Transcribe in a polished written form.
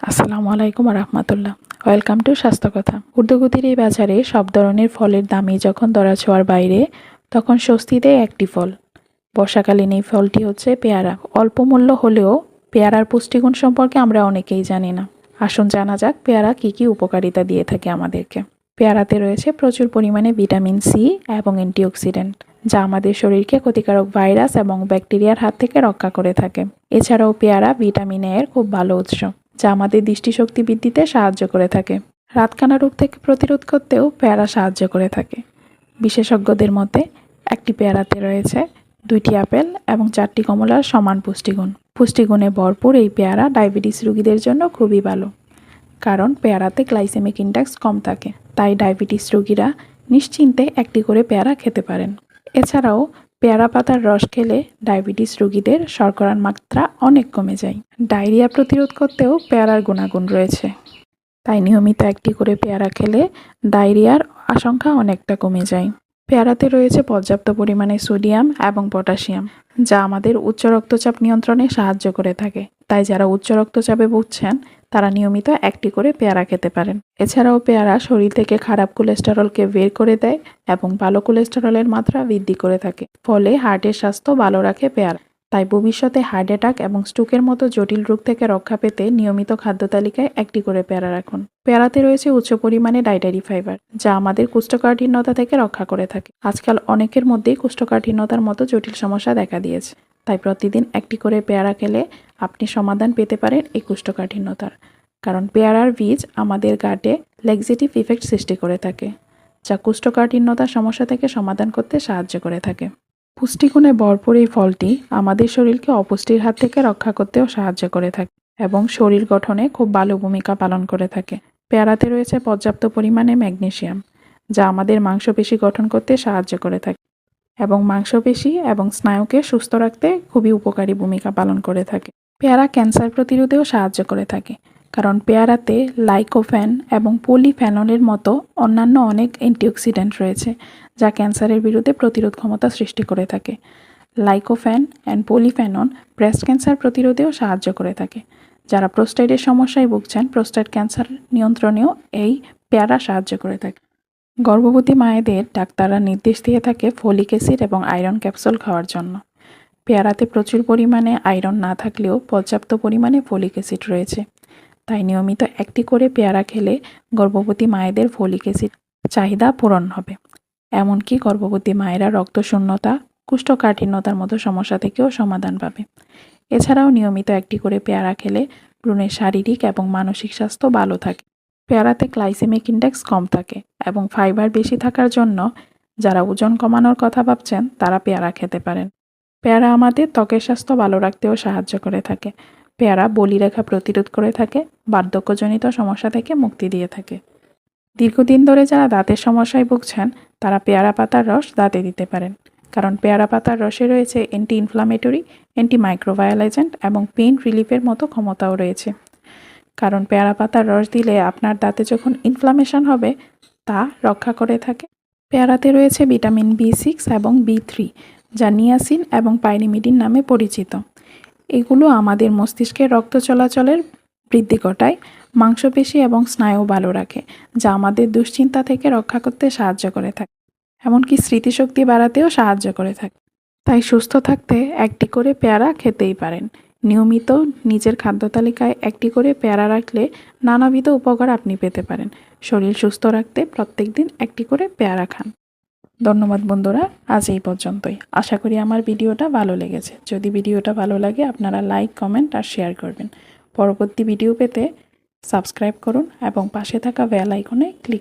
আসসালামু আলাইকুম রাহমাতুল্লাহ। ওয়েলকাম টু স্বাস্থ্য কথা। ঊর্ধ্বগতির এই বাজারে সব ধরনের ফলের দামই যখন ধরাছোঁয়ার বাইরে, তখন স্বস্তি দেয় একটি ফল। বর্ষাকালীন এই ফলটি হচ্ছে পেয়ারা। অল্প মূল্য হলেও পেয়ারার পুষ্টিগুণ সম্পর্কে আমরা অনেকেই জানি না। আসুন জানা যাক পেয়ারা কী কী উপকারিতা দিয়ে থাকে আমাদেরকে। পেয়ারাতে রয়েছে প্রচুর পরিমাণে ভিটামিন সি এবং অ্যান্টিঅক্সিডেন্ট, যা আমাদের শরীরকে ক্ষতিকারক ভাইরাস এবং ব্যাকটেরিয়ার হাত থেকে রক্ষা করে থাকে। এছাড়াও পেয়ারা ভিটামিন এ এর খুব ভালো উৎস, যা আমাদের দৃষ্টিশক্তি বৃদ্ধিতে সাহায্য করে থাকে। রাতকানা রোগ থেকে প্রতিরোধ করতেও পেয়ারা সাহায্য করে থাকে। বিশেষজ্ঞদের মতে একটি পেয়ারাতে রয়েছে 2টি আপেল এবং 4টি কমলার সমান পুষ্টিগুণে ভরপুর এই পেয়ারা ডায়াবেটিস রোগীদের জন্য খুবই ভালো, কারণ পেয়ারাতে গ্লাইসেমিক ইন্ডেক্স কম থাকে। তাই ডায়াবেটিস রোগীরা নিশ্চিন্তে একটি করে পেয়ারা খেতে পারেন। এছাড়াও পেয়ারা পাতার রস খেলে ডায়াবেটিস রোগীদের শর্করার মাত্রা অনেক কমে যায়। ডায়রিয়া প্রতিরোধ করতেও পেয়ারার গুণাগুণ রয়েছে, তাই নিয়মিত একটি করে পেয়ারা খেলে ডায়রিয়ার আশঙ্কা অনেকটা কমে যায়। পেয়ারাতে রয়েছে পর্যাপ্ত পরিমাণে সোডিয়াম এবং পটাশিয়াম, যা আমাদের উচ্চ রক্তচাপ নিয়ন্ত্রণে সাহায্য করে থাকে। তাই যারা উচ্চ রক্তচাপে ভুগছেন তারা নিয়মিত একটি করে পেয়ারা খেতে পারেন। এছাড়াও পেয়ারা শরীর থেকে খারাপ কোলেস্টেরলকে বের করে দেয় এবং ভালো কোলেস্টেরলের মাত্রা বৃদ্ধি করে থাকে। ফলে হার্টের স্বাস্থ্য ভালো রাখে পেয়ারা। তাই ভবিষ্যতে হার্ট অ্যাটাক এবং স্ট্রোকের মতো জটিল রোগ থেকে রক্ষা পেতে নিয়মিত খাদ্য তালিকায় একটি করে পেয়ারা রাখুন। পেয়ারাতে রয়েছে উচ্চ পরিমাণে ডায়েটারি ফাইবার, যা আমাদের কোষ্ঠকাঠিন্যতা থেকে রক্ষা করে থাকে। আজকাল অনেকের মধ্যেই কোষ্ঠকাঠিন্যতার মতো জটিল সমস্যা দেখা দিয়েছে। তাই প্রতিদিন একটি করে পেয়ারা খেলে আপনি সমাধান পেতে পারেন এই কোষ্ঠকাঠিন্যতার। কারণ পেয়ারার বীজ আমাদের গাটে ল্যাক্সেটিভ ইফেক্ট সৃষ্টি করে থাকে, যা কোষ্ঠকাঠিন্যতার সমস্যা থেকে সমাধান করতে সাহায্য করে থাকে। পুষ্টিগুণে ভরপুর এই ফলটি আমাদের শরীরকে অপুষ্টির হাত থেকে রক্ষা করতেও সাহায্য করে থাকে এবং শরীর গঠনে খুব ভালো ভূমিকা পালন করে থাকে। পেয়ারাতে রয়েছে পর্যাপ্ত পরিমাণে ম্যাগনেসিয়াম, যা আমাদের মাংসপেশি গঠন করতে সাহায্য করে থাকে এবং মাংসপেশি এবং স্নায়ুকে সুস্থ রাখতে খুবই উপকারী ভূমিকা পালন করে থাকে। পেয়ারা ক্যান্সার প্রতিরোধেও সাহায্য করে থাকে, কারণ পেয়ারাতে লাইকোফেন এবং পলিফেনলের মতো অন্যান্য অনেক অ্যান্টিঅক্সিডেন্ট রয়েছে, যা ক্যান্সারের বিরুদ্ধে প্রতিরোধ ক্ষমতা সৃষ্টি করে থাকে। লাইকোফেন অ্যান্ড পলিফেনল ব্রেস্ট ক্যান্সার প্রতিরোধেও সাহায্য করে থাকে। যারা প্রোস্টেটের সমস্যায় ভুগছেন, প্রোস্টেট ক্যান্সার নিয়ন্ত্রণেও এই পেয়ারা সাহায্য করে থাকে। গর্ভবতী মায়েদের ডাক্তাররা নির্দেশ দিয়ে থাকে ফলিক অ্যাসিড এবং আয়রন ক্যাপসুল খাওয়ার জন্য। পেয়ারাতে প্রচুর পরিমাণে আয়রন না থাকলেও পর্যাপ্ত পরিমাণে ফলিক অ্যাসিড রয়েছে। তাই নিয়মিত একটি করে পেয়ারা খেলে গর্ভবতী মায়েদের ফলিক অ্যাসিড চাহিদা পূরণ হবে। এমনকি গর্ভবতী মায়েরা রক্তশূন্যতা, কোষ্ঠকাঠিন্যতার মতো সমস্যা থেকেও সমাধান পাবে। এছাড়াও নিয়মিত একটি করে পেয়ারা খেলে ভ্রূণের শারীরিক এবং মানসিক স্বাস্থ্য ভালো থাকে। পেয়ারাতে গ্লাইসেমিক ইন্ডেক্স কম থাকে এবং ফাইবার বেশি থাকার জন্য যারা ওজন কমানোর কথা ভাবছেন তারা পেয়ারা খেতে পারেন। পেয়ারা আমাদের ত্বকের স্বাস্থ্য ভালো রাখতেও সাহায্য করে থাকে। পেয়ারা বলিরেখা প্রতিরোধ করে থাকে, বার্ধক্যজনিত সমস্যা থেকে মুক্তি দিয়ে থাকে। দীর্ঘদিন ধরে যারা দাঁতের সমস্যায় ভুগছেন তারা পেয়ারা পাতার রস দাঁতে দিতে পারেন, কারণ পেয়ারা পাতার রসে রয়েছে anti inflammatory, anti microbial agent এবং পেইন রিলিফের মতো ক্ষমতাও রয়েছে। কারণ পেয়ারা পাতার রস দিলে আপনার দাঁতে যখন ইনফ্লামেশন হবে তা রক্ষা করে থাকে। পেয়ারাতে রয়েছে ভিটামিন B6 এবং B3, যা নিয়াসিন এবং পাইরিমিডিন নামে পরিচিত। এগুলো আমাদের মস্তিষ্কের রক্ত চলাচলের বৃদ্ধি ঘটায়, মাংসপেশি এবং স্নায়ু ভালো রাখে, যা আমাদের দুশ্চিন্তা থেকে রক্ষা করতে সাহায্য করে থাকে। এমনকি স্মৃতিশক্তি বাড়াতেও সাহায্য করে থাকে। তাই সুস্থ থাকতে একটি করে পেয়ারা খেতেই পারেন। নিয়মিত নিজের খাদ্য তালিকায় একটি করে পেয়ারা রাখলে নানাবিধ উপকার আপনি পেতে পারেন। শরীর সুস্থ রাখতে প্রত্যেক দিন একটি করে পেয়ারা খান। ধন্যবাদ বন্ধুরা, আজ এই পর্যন্তই। আশা করি আমার ভিডিওটা ভালো লেগেছে। যদি ভিডিওটা ভালো লাগে আপনারা লাইক, কমেন্ট আর শেয়ার করবেন। পরবর্তী ভিডিও পেতে সাবস্ক্রাইব করুন এবং পাশে থাকা বেল আইকনে ক্লিক